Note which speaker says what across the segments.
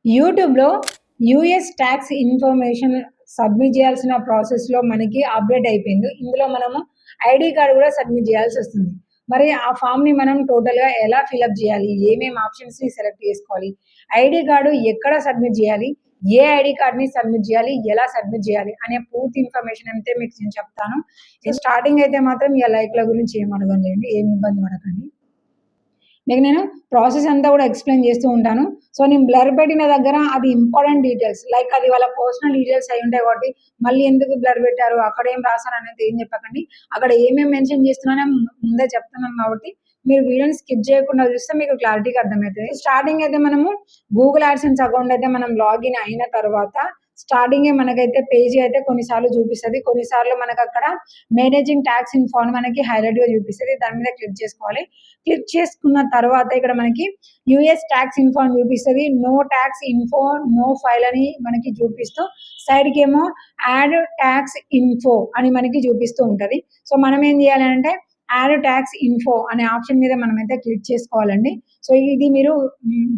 Speaker 1: యూట్యూబ్‌లో US talks information submit చేయాల్సిన ప్రాసెస్‌లో మనకి అప్డేట్ అయిపోయింది. ఇందులో మనము ఐడీ కార్డ్ కూడా సబ్మిట్ చేయాల్సొస్తుంది. మరి ఆ ఫామ్‌ని మనం టోటల్‌గా ఎలా ఫిలప్ చేయాలి? ఏమేమి ఆప్షన్స్‌ని సెలెక్ట్ చేసుకోవాలి? ఐడీ కార్డ్ ఎక్కడ సబ్మిట్ చేయాలి? ఏ ఐడీ కార్డ్‌ని సబ్మిట్ చేయాలి? ఎలా సబ్మిట్ చేయాలి? అనే పూర్తి ఇన్ఫర్మేషన్ అయితే మీకు నేను చెప్తాను. స్టార్టింగ్ అయితే మాత్రం ఇగ లైక్‌ల గురించి ఏమి అడగనులేండి. ఏమి ఇబ్బంది పడకండి. మీకు నేను ప్రాసెస్ అంతా కూడా ఎక్స్‌ప్లెయిన్ చేస్తూ ఉంటాను. సో, నేను బ్లర్ పెట్టిన దగ్గర అది ఇంపార్టెంట్ డీటెయిల్స్ లైక్ అది వాళ్ళ పర్సనల్ డీటెయిల్స్ అయి ఉంటాయి కాబట్టి, మళ్ళీ ఎందుకు బ్లర్ పెట్టారు, అక్కడ ఏం రాసారనేది ఏం చెప్పకండి. అక్కడ ఏమేమి మెన్షన్ చేస్తున్నానో ముందే చెప్తున్నాను కాబట్టి, మీరు వీడియోని స్కిప్ చేయకుండా చూస్తే మీకు క్లారిటీగా అర్థమైతది. స్టార్టింగ్ అయితే మనము గూగుల్ యాడ్సెన్స్ అకౌంట్ అయితే మనం లాగిన్ అయిన తర్వాత స్టార్టింగే మనకైతే పేజీ అయితే కొన్నిసార్లు చూపిస్తది. కొన్నిసార్లు మనకక్కడ మేనేజింగ్ టాక్స్ ఇన్ఫో అని మనకి హైలైట్‌గా చూపిస్తది. దాని మీద క్లిక్ చేసుకోవాలి. క్లిక్ చేసుకున్న తర్వాత ఇక్కడ మనకి యూఎస్ టాక్స్ ఇన్ఫో అని చూపిస్తది. No tax info, no file అని మనకి చూపిస్తూ సైడ్‌కేమో యాడ్ టాక్స్ ఇన్ఫో అని మనకి చూపిస్తూ ఉంటది. సో, మనం ఏం చేయాలంటే యాడ్ టాక్స్ ఇన్ఫో అనే ఆప్షన్ మీద మనమైతే క్లిక్ చేసుకోవాలండి. సో, ఇది మీరు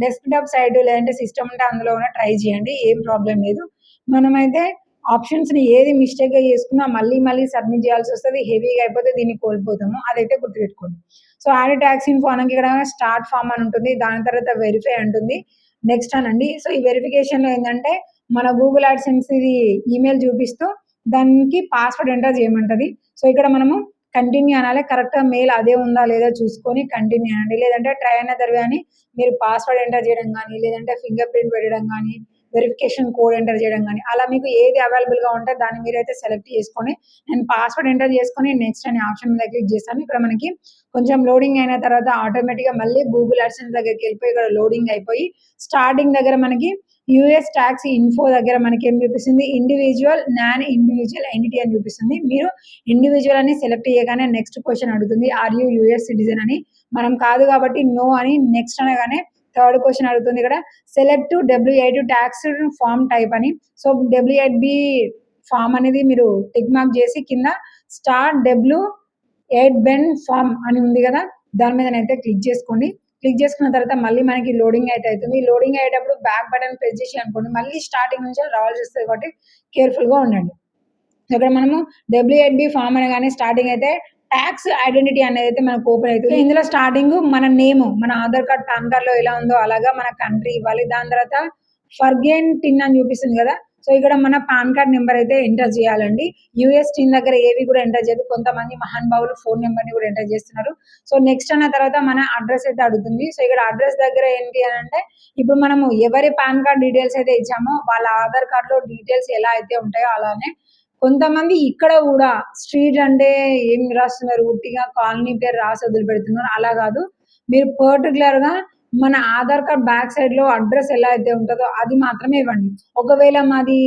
Speaker 1: డెస్క్‌టాప్ సైడ్ లేదంటే సిస్టమ్ ఉంటే అందులో కూడా ట్రై చేయండి. ఏం ప్రాబ్లమ్ లేదు. మనమైతే ఆప్షన్స్‌ని ఏది మిస్టేక్‌గా చేసుకున్నా మళ్ళీ మళ్ళీ సబ్మిట్ చేయాల్సొస్తది. హెవీగా అయిపోతే దీన్ని కోల్పోతాము. అదైతే గుర్తుపెట్టుకోండి. సో, యాడ్ టాక్స్ ఇన్ఫో అనంగా ఇక్కడ స్టార్ట్ ఫార్మ్ అని ఉంటుంది. దాని తర్వాత వెరిఫై అంటుంది. నెక్స్ట్ అనండి. సో, ఈ వెరిఫికేషన్‌లో ఏందంటే మన గూగుల్ యాడ్సెన్స్ ఇది ఈమెయిల్ చూపిస్తూ దానికి పాస్వర్డ్ ఎంటర్ చేయమంటది. సో, ఇక్కడ మనము కంటిన్యూ అనాలి. కరెక్ట్‌గా మెయిల్ అదే ఉందా లేదా చూసుకొని కంటిన్యూ అనండి. లేదంటే ట్రై అనదర్ వే అని మీరు పాస్వర్డ్ ఎంటర్ చేయడం గానీ, లేదంటే ఫింగర్ ప్రింట్ పెట్టడం గానీ, వెరిఫికేషన్ కోడ్ ఎంటర్ చేయడం గానీ, అలా మీకు ఏది అవైలబుల్‌గా ఉంటే దాన్ని మీరైతే సెలెక్ట్ చేసుకొని, నేను పాస్వర్డ్ ఎంటర్ చేసుకొని నెక్స్ట్ అనే ఆప్షన్ మీద క్లిక్ చేశాను. ఇక్కడ మనకి కొంచెం లోడింగ్ అయిన తర్వాత ఆటోమేటిక్‌గా మళ్ళీ గూగుల్ యాడ్సెన్స్ దగ్గరికెళ్ళిపోయి ఇక్కడ లోడింగ్ అయిపోయి స్టార్టింగ్ దగ్గర మనకి యూఎస్ టాక్స్ ఇన్ఫో దగ్గర మనకేం చూపిస్తుంది, ఇండివిడ్యువల్, నాన్ ఇండివిడ్యువల్ ఎంటిటీ అని చూపిస్తుంది. మీరు ఇండివిడ్యువల్ అని సెలెక్ట్ చేయగానే నెక్స్ట్ క్వెషన్ అడుగుతుంది. ఆర్ యూ యూఎస్ సిటిజన్ అని. మనం కాదు కాబట్టి నో అని నెక్స్ట్ అనగానే థర్డ్ క్వెషన్ అడుగుతుంది ఇక్కడ select W8 tax form type అని. సో, W8B ఫార్మ్ అనేది మీరు టిక్ మార్క్ చేసి కింద స్టార్ W8 బెన్ ఫార్మ్ అని ఉంది కదా! దాని మీదనైతే క్లిక్ చేసుకోండి. క్లిక్ చేసుకున్న తర్వాత మళ్ళీ మనకి లోడింగ్ అయితే అయితుంది. లోడింగ్ అయ్యేటప్పుడు బ్యాక్ బటన్ ప్రెస్ చేసి అనుకోండి మళ్ళీ స్టార్టింగ్ నుంచి రావాల్సొస్తది కాబట్టి కేర్‌ఫుల్‌గా ఉండండి. ఇక్కడ మనము W8B ఫార్మ్ అనగానే స్టార్టింగ్ అయితే టాక్స్ ఐడెంటిటీ అనేదైతే మనకు ఓపెన్ అయితది. ఇందులో స్టార్టింగ్ మన నేమ్, మన ఆధార్ కార్డ్, పాన్ కార్డ్‌లో ఎలా ఉందో అలాగా మన కంట్రీ ఇవ్వాలి. దాని తర్వాత ఫర్గెన్ టిన్ అని చూపిస్తుంది కదా! సో, ఇక్కడ మన పాన్ కార్డ్ నంబర్ అయితే ఎంటర్ చేయాలండి. యూఎస్ టిన్ దగ్గర ఏవి కూడా ఎంటర్ చేయదు. కొంతమంది మహానుభావులు ఫోన్ నంబర్‌ని కూడా ఎంటర్ చేస్తున్నారు. సో, నెక్స్ట్ అన్న తర్వాత మన అడ్రెస్ అయితే అడుగుతుంది. సో, ఇక్కడ అడ్రెస్ దగ్గర ఏంటి అనంటే ఇప్పుడు మనము ఎవరి పాన్ కార్డ్ డీటెయిల్స్ అయితే ఇచ్చామో వాళ్ళ ఆధార్ కార్డ్‌లో డీటెయిల్స్ ఎలా అయితే ఉంటాయో అలానే కొంతమంది ఇక్కడ గూడా స్ట్రీట్ అంటే ఏం రాస్తున్నారు, ఉట్టిగా కాలనీ పేరు రాసి వదిలిపెడుతున్నారు. అలా గాదు. మీరు పర్టిక్యులర్‌గా మన ఆధార్ కార్డ్ బ్యాక్ సైడ్‌లో అడ్రెస్ ఎలా అయితే ఉంటదో అది మాత్రమే ఇవ్వండి. ఒకవేళ మాది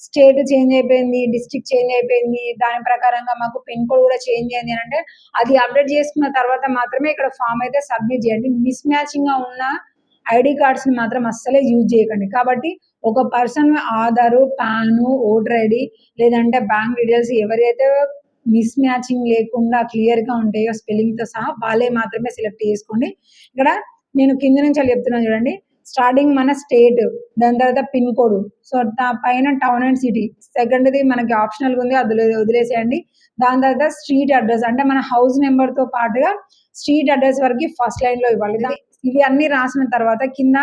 Speaker 1: స్టేట్ చేంజ్ అయిపోయింది, డిస్ట్రిక్ట్ చేంజ్ అయిపోయింది, దాని ప్రకారంగా మాకు పిన్ కోడ్ గూడా చేంజ్ అయింది అనంటే అది అప్డేట్ చేసుకున్న తర్వాత మాత్రమే ఇక్కడ ఫార్మ్ అయితే సబ్మిట్ చేయండి. మిస్ మ్యాచింగ్‌గా ఉన్న ఐడీ కార్డ్స్‌ని మాత్రం అస్సలే యూజ్ చేయకండి. కాబట్టి ఒక పర్సన్ ఆధారు, పాను, ఓటర్ ఐడీ లేదంటే బ్యాంక్ డీటెయిల్స్ ఎవరైతే మిస్ మ్యాచింగ్ లేకుండా క్లియర్‌గా ఉంటాయో స్పెల్లింగ్‌తో సహా వాళ్ళే మాత్రమే సెలెక్ట్ చేసుకోండి. ఇక్కడ నేను కింద నుంచి చెప్తున్నాను చూడండి. స్టార్టింగ్ మన స్టేట్, దాని తర్వాత పిన్ కోడ్. సో, పైన టౌన్ అండ్ సిటీ. సెకండ్‌ది మనకి ఆప్షనల్‌గా ఉంది. అది వదిలేసేయండి. దాని తర్వాత స్ట్రీట్ అడ్రెస్ అంటే మన హౌస్ నంబర్‌తో పాటుగా స్ట్రీట్ అడ్రెస్ వరకి ఫస్ట్ లైన్‌లో ఇవ్వాలి. ఇవి అన్నీ రాసిన తర్వాత కింద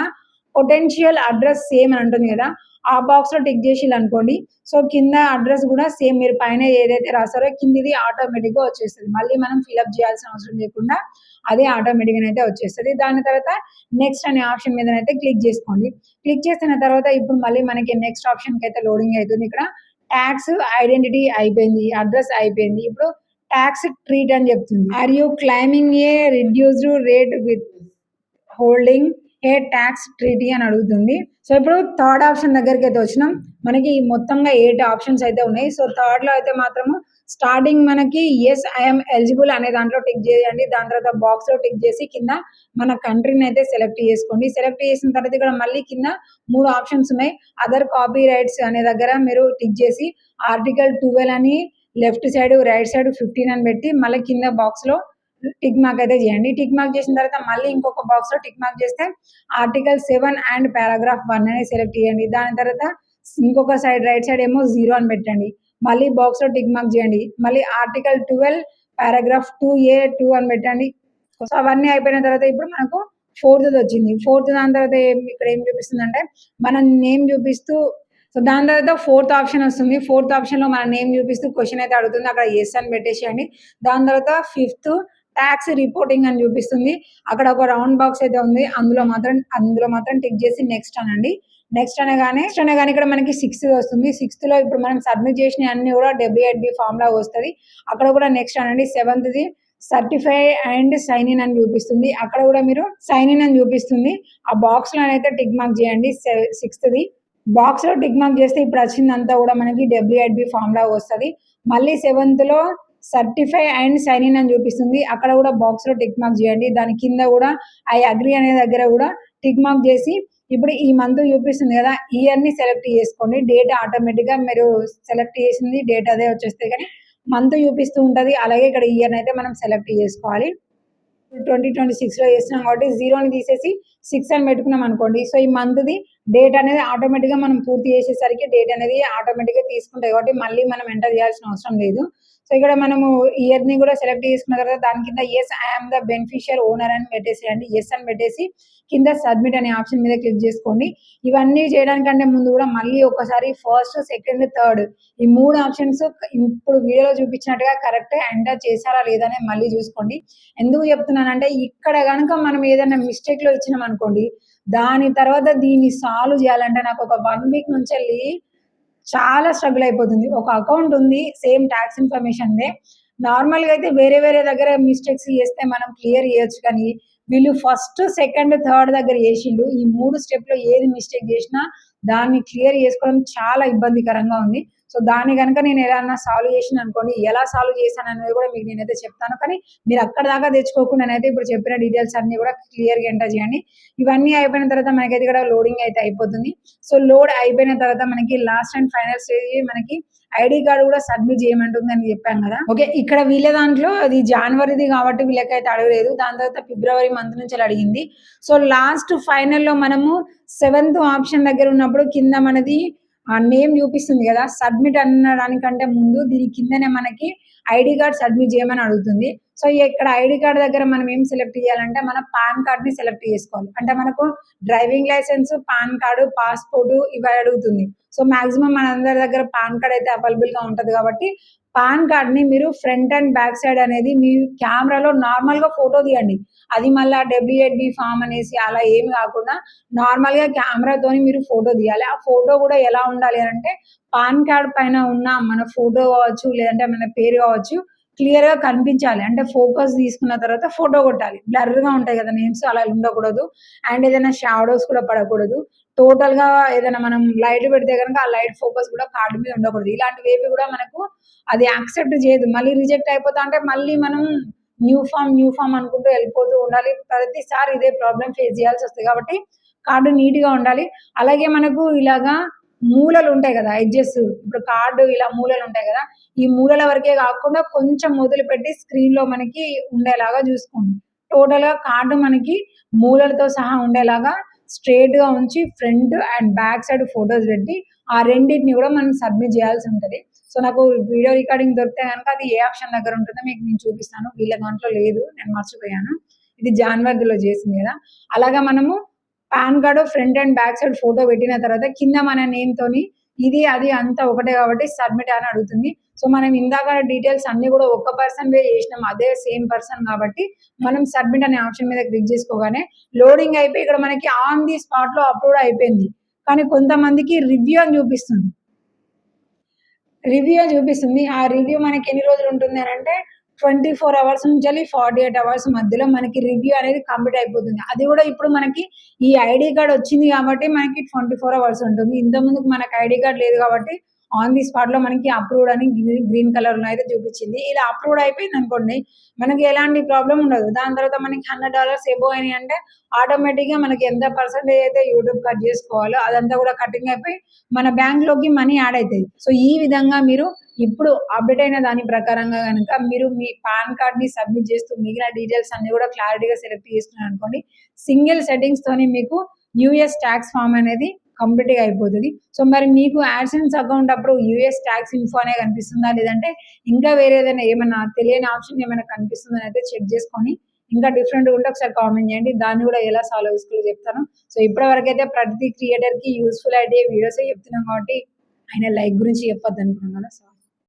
Speaker 1: పొటెన్షియల్ అడ్రెస్ సేమ్ అని ఉంటుంది కదా! ఆ బాక్స్‌లో టిక్ చేసిల్లనుకోండి. సో, కింద అడ్రెస్ కూడా సేమ్ మీరు పైన ఏదైతే రాసారో కిందిది ఆటోమేటిక్‌గా వచ్చేస్తది. మళ్ళీ మనం ఫిలప్ చేయాల్సిన అవసరం లేకుండా అదే ఆటోమేటిక్‌గానైతే వచ్చేస్తది. దాని తర్వాత నెక్స్ట్ అనే ఆప్షన్ మీదనైతే క్లిక్ చేసుకోండి. క్లిక్ చేసిన తర్వాత ఇప్పుడు మళ్ళీ మనకి నెక్స్ట్ ఆప్షన్‌కైతే లోడింగ్ అయితుంది. ఇక్కడ టాక్స్ ఐడెంటిటీ అయిపోయింది. అడ్రెస్ అయిపోయింది. ఇప్పుడు టాక్స్ ట్రీట్ అని చెప్తుంది. Are you claiming a reduced rate withholding a tax treaty అని అడుగుతుంది. సో, ఇప్పుడు థర్డ్ ఆప్షన్ దగ్గరికైతే వచ్చినాం. మనకి మొత్తంగా 8 ఆప్షన్స్ అయితే ఉన్నాయి. సో, థర్డ్‌లో అయితే మాత్రము స్టార్టింగ్ మనకి యెస్ ఐ యామ్ ఎలిజిబుల్ అనే దాంట్లో టిక్ చేయండి. దాని తర్వాత బాక్స్‌లో టిక్ చేసి కింద మన కంట్రీని అయితే సెలెక్ట్ చేసుకోండి. సెలెక్ట్ చేసిన తర్వాత ఇక్కడ మళ్ళీ కింద 3 ఆప్షన్స్ ఉన్నాయి. అదర్ కాపీ రైట్స్ అనే దగ్గర మీరు టిక్ చేసి ఆర్టికల్ 12 అని లెఫ్ట్ సైడ్, రైట్ సైడ్ 15 అని పెట్టి మళ్ళీ కింద బాక్స్‌లో టిక్ మార్క్ అయితే చేయండి. టిక్ మార్క్ చేసిన తర్వాత మళ్ళీ ఇంకొక బాక్స్‌లో టిక్ మార్క్ చేస్తే ఆర్టికల్ 7 అండ్ పారాగ్రాఫ్ 1 అని సెలెక్ట్ చేయండి. దాని తర్వాత ఇంకొక సైడ్ రైట్ సైడ్ ఏమో 0 అని పెట్టండి. మళ్ళీ బాక్స్‌లో టిక్ మార్క్ చేయండి. మళ్ళీ ఆర్టికల్ 12 పారాగ్రాఫ్ 2A 2 అని పెట్టండి. సో, అవన్నీ అయిపోయిన తర్వాత ఇప్పుడు మనకు ఫోర్త్‌ది వచ్చింది. ఫోర్త్ దాని తర్వాత ఇక్కడ ఏం చూపిస్తుందంటే మన నేమ్ చూపిస్తూ సో, దాని తర్వాత ఫోర్త్ ఆప్షన్ వస్తుంది. ఫోర్త్ ఆప్షన్‌లో మన నేమ్ చూపిస్తూ క్వెషన్ అయితే అడుగుతుంది. అక్కడ యెస్ అని పెట్టేసేయండి. దాని తర్వాత ఫిఫ్త్ టాక్స్ రిపోర్టింగ్ అని చూపిస్తుంది. అక్కడ ఒక రౌండ్ బాక్స్ అయితే ఉంది. అందులో మాత్రం టిక్ చేసి నెక్స్ట్ అనండి. నెక్స్ట్ అనగానే ఇక్కడ మనకి సిక్స్త్ వస్తుంది. సిక్స్త్‌లో ఇప్పుడు మనం సబ్మిట్ చేసినయన్నీ కూడా WIB ఫార్మ్‌లా వస్తది. అక్కడ కూడా నెక్స్ట్ అనండి. సెవెంత్‌ది సర్టిఫై అండ్ సైన్ ఇన్ అని చూపిస్తుంది. అక్కడ కూడా మీరు సైన్ ఇన్ అని చూపిస్తుంది. ఆ బాక్స్‌లోనైతే టిక్ మార్క్ చేయండి. సిక్స్త్‌ది బాక్స్‌లో టిక్ మార్క్ చేస్తే ఇప్పుడు వచ్చిందంతా కూడా మనకి WIB ఫార్మ్‌లా వస్తది. మళ్ళీ సెవెంత్‌లో సర్టిఫై అండ్ సైన్ ఇన్ అని చూపిస్తుంది. అక్కడ కూడా బాక్స్‌లో టిక్ మార్క్ చేయండి. దాని కింద కూడా ఐ అగ్రీ అనే దగ్గర కూడా టిక్ మార్క్ చేసి ఇప్పుడు ఈ మంత్ చూపిస్తుంది కదా! ఇయర్‌ని సెలెక్ట్ చేసుకోండి. డేట్ ఆటోమేటిక్‌గా మీరు సెలెక్ట్ చేసింది డేట్ అదే వచ్చేస్తాయి కానీ మంత్ చూపిస్తూ ఉంటది. అలాగే ఇక్కడ ఇయర్‌నైతే మనం సెలెక్ట్ చేసుకోవాలి. 2026లో చేస్తున్నాం కాబట్టి 0ని తీసేసి 6 అని పెట్టుకున్నాం అనుకోండి. సో, ఈ మంత్‌ది డేట్ అనేది ఆటోమేటిక్‌గా మనం పూర్తి చేసేసరికి డేట్ అనేది ఆటోమేటిక్‌గా తీసుకుంటాయి కాబట్టి మళ్ళీ మనం ఎంటర్ చేయాల్సిన అవసరం లేదు. సో, ఇక్కడ మనము ఇయర్‌ని కూడా సెలెక్ట్ చేసుకున్న తర్వాత దాని కింద yes I am the beneficiary owner అని పెట్టేసేయండి. యెస్ అని పెట్టేసి కింద సబ్మిట్ అనే ఆప్షన్ మీద క్లిక్ చేసుకోండి. ఇవన్నీ చేయడానికంటే ముందు కూడా మళ్ళీ ఒకసారి ఫస్ట్, సెకండ్, థర్డ్ ఈ 3 ఆప్షన్స్ ఇప్పుడు వీడియోలో చూపించినట్టుగా కరెక్ట్ ఎంటర్ చేశారా లేదా అనేది మళ్ళీ చూసుకోండి. ఎందుకు చెప్తున్నానంటే ఇక్కడ గనుక మనం ఏదైనా మిస్టేక్‌లో ఇచ్చినామనుకోండి, దాని తర్వాత దీన్ని సాల్వ్ చేయాలంటే నాకు ఒక 1 వీక్ నుంచెల్లి చాలా స్ట్రగుల్ అయిపోతుంది. ఒక అకౌంట్ ఉంది సేమ్ టాక్స్ ఇన్ఫర్మేషన్‌దే. నార్మల్‌గా అయితే వేరే వేరే దగ్గర మిస్టేక్స్ చేస్తే మనం క్లియర్ చేయొచ్చు కానీ, వీళ్ళు ఫస్ట్, సెకండ్, థర్డ్ దగ్గర చేసిండ్రు. ఈ 3 స్టెప్‌లో ఏది మిస్టేక్ చేసినా దాన్ని క్లియర్ చేసుకోవడం చాలా ఇబ్బందికరంగా ఉంది. సో, దాన్ని గనుక నేను ఏదన్నా సాల్వ్ చేసిననుకోండి, ఎలా సాల్వ్ చేశాననేది కూడా మీకు నేనైతే చెప్తాను. కానీ మీరు అక్కడి దాకా తెచ్చుకోకుండానైతే ఇప్పుడు చెప్పిన డీటెయిల్స్ అన్నీ కూడా క్లియర్‌గా ఎంటర్ చేయండి. ఇవన్నీ అయిపోయిన తర్వాత మనకైతే ఇక్కడ లోడింగ్ అయితే అయిపోతుంది. సో, లోడ్ అయిపోయిన తర్వాత మనకి లాస్ట్ అండ్ ఫైనల్ స్టేజ్ మనకి ఐడీ కార్డ్ కూడా సబ్మిట్ చేయమంటుంది అని చెప్పాను కదా! ఓకే. ఇక్కడ వీళ్ళ దాంట్లో అది జాన్వరిది కాబట్టి వీళ్ళకైతే అడగలేదు. దాని తర్వాత ఫిబ్రవరి మంత్ నుంచి అడిగింది. సో, లాస్ట్ ఫైనల్‌లో మనము సెవెంత్ ఆప్షన్ దగ్గర ఉన్నప్పుడు కింద మనది నేమ్ చూపిస్తుంది కదా! సబ్మిట్ అనడానికంటే ముందు దీని కిందనే మనకి ఐడీ కార్డ్ సబ్మిట్ చేయమని అడుగుతుంది. సో, ఇక్కడ ఐడీ కార్డ్ దగ్గర మనం ఏం సెలెక్ట్ చేయాలంటే మన పాన్ కార్డ్‌ని సెలెక్ట్ చేసుకోవాలి. అంటే మనకు driving licence, PAN card, passport ఇవి అడుగుతుంది. సో, మాక్సిమం మనందరి దగ్గర పాన్ కార్డ్ అయితే అవైలబుల్‌గా ఉంటది కాబట్టి పాన్ కార్డ్‌ని మీరు ఫ్రంట్ అండ్ బ్యాక్ సైడ్ అనేది మీ కెమెరాలో నార్మల్‌గా ఫోటో తీయండి. అది మళ్ళా WIB ఫార్మ్ అనేసి అలా ఏమి కాకుండా నార్మల్‌గా కెమెరాతోని మీరు ఫోటో తీయాలి. ఆ ఫోటో కూడా ఎలా ఉండాలి అంటే పాన్ కార్డ్ పైన ఉన్న మన ఫోటో కావచ్చు, లేదంటే మన పేరు కావచ్చు క్లియర్‌గా కనిపించాలి. అంటే ఫోకస్ తీసుకున్న తర్వాత ఫోటో కొట్టాలి. బ్లర్‌గా ఉంటాయి కదా నేమ్స్ అలా ఉండకూడదు. అండ్ ఏదైనా షాడోస్ కూడా పడకూడదు. టోటల్‌గా ఏదైనా మనం లైట్ పెడితే గనుక ఆ లైట్ ఫోకస్ కూడా కార్డ్ మీద ఉండకూడదు. ఇలాంటివేవి కూడా మనకు అది యాక్సెప్ట్ చేయదు. మళ్ళీ రిజెక్ట్ అయిపోతా అంటే మళ్ళీ మనం న్యూ ఫార్మ్ అనుకుంటూ వెళ్ళిపోతూ ఉండాలి. ప్రతిసారి ఇదే ప్రాబ్లమ్ ఫేస్ చేయాల్సొస్తది కాబట్టి కార్డ్ నీట్‌గా ఉండాలి. అలాగే మనకు ఇలాగా మూలలు ఉంటాయి కదా! ఎడ్జెస్ ఇప్పుడు కార్డ్ ఇలా మూలలు ఉంటాయి కదా! ఈ మూలల వరకే కాకుండా కొంచెం వదిలిపెట్టి స్క్రీన్‌లో మనకి ఉండేలాగా చూసుకోండి. టోటల్‌గా కార్డ్ మనకి మూలలతో సహా ఉండేలాగా స్ట్రెయిట్‌గా ఉంచి front and back side photos పెట్టి ఆ రెండిటిని కూడా మనం సబ్మిట్ చేయాల్సి ఉంటది. సో, నాకు వీడియో రికార్డింగ్ దొరికితే గనుక అది ఏ ఆప్షన్ దగ్గర ఉంటుందో మీకు నేను చూపిస్తాను. వీళ్ళ దాంట్లో లేదు. నేను మర్చిపోయాను. ఇది జాన్వర్‌దిలో చేసింది కదా! అలాగా మనము pan card front and back side photo పెట్టిన తర్వాత కింద మన నేమ్‌తోని ఇది, అది అంతా ఒకటే కాబట్టి సబ్మిట్ అని అడుగుతుంది. సో, మనం ఇందాక డీటెయిల్స్ అన్నీ కూడా ఒక్క పర్సన్‌వే చేసినాం. అదే సేమ్ పర్సన్ కాబట్టి మనం సబ్మిట్ అనే ఆప్షన్ మీద క్లిక్ చేసుకోగానే లోడింగ్ అయిపోయి ఇక్కడ మనకి ఆన్ ది స్పాట్‌లో అప్‌లోడ్ అయిపోయింది. కానీ కొంతమందికి రివ్యూ అని చూపిస్తుంది. రివ్యూ చూపిస్తుంది. ఆ రివ్యూ మనకి ఎన్ని రోజులు ఉంటుంది అనంటే 24 అవర్స్ నుంచెల్లి 48 అవర్స్ మధ్యలో మనకి రివ్యూ అనేది కంప్లీట్ అయిపోతుంది. అది కూడా ఇప్పుడు మనకి ఈ ఐడీ కార్డ్ వచ్చింది కాబట్టి మనకి 24 అవర్స్ ఉంటుంది. ఇంతకుముందుకు మనకు ఐడీ కార్డ్ లేదు కాబట్టి ఆన్ ది స్పాట్‌లో మనకి అప్రూవ్డ్ అని గ్రీన్ కలర్‌లో అయితే చూపించింది. ఇలా అప్రూవ్డ్ అయిపోయిందనుకోండి, మనకి ఎలాంటి ప్రాబ్లమ్ ఉండదు. దాని తర్వాత మనకి $100 ఎబోవ్ అయినాయంటే ఆటోమేటిక్‌గా మనకి ఎంత పర్సెంటేజ్ అయితే యూట్యూబ్ కట్ చేసుకోవాలో అదంతా కూడా కటింగ్ అయిపోయి మన బ్యాంక్‌లోకి మనీ యాడ్ అయితది. సో, ఈ విధంగా మీరు ఇప్పుడు అప్డేట్ అయిన దాని ప్రకారంగా గనుక మీరు మీ పాన్ కార్డ్‌ని సబ్మిట్ చేస్తూ మిగిలిన డీటెయిల్స్ అన్నీ కూడా క్లారిటీగా సెలెక్ట్ చేసుకున్నారనుకోండి, సింగిల్ సెట్టింగ్స్‌తోని మీకు యూఎస్ టాక్స్ ఫార్మ్ అనేది కంప్లీట్‌గా అయిపోతది. సో, మరి మీకు యాడ్‌సెన్స్ అకౌంట్ అప్పుడు యూఎస్ టాక్స్ ఇన్ఫో అనే కనిపిస్తుందా? లేదంటే ఇంకా వేరే ఏదైనా ఏమన్నా తెలియని ఆప్షన్ ఏమైనా కనిపిస్తుందా అయితే చెక్ చేసుకొని ఇంకా డిఫరెంట్‌గా ఉంటే ఒకసారి కామెంట్ చేయండి. దాన్ని కూడా ఎలా సాల్వ్ చేసుకోవాలో చెప్తాను. సో, ఇప్పటి వరకైతే ప్రతి క్రియేటర్‌కి యూజ్‌ఫుల్ అయ్యే వీడియోసే చెప్తున్నాం కాబట్టి ఆయన లైక్ గురించి చెప్పొద్దనుకున్నాం కదా! సో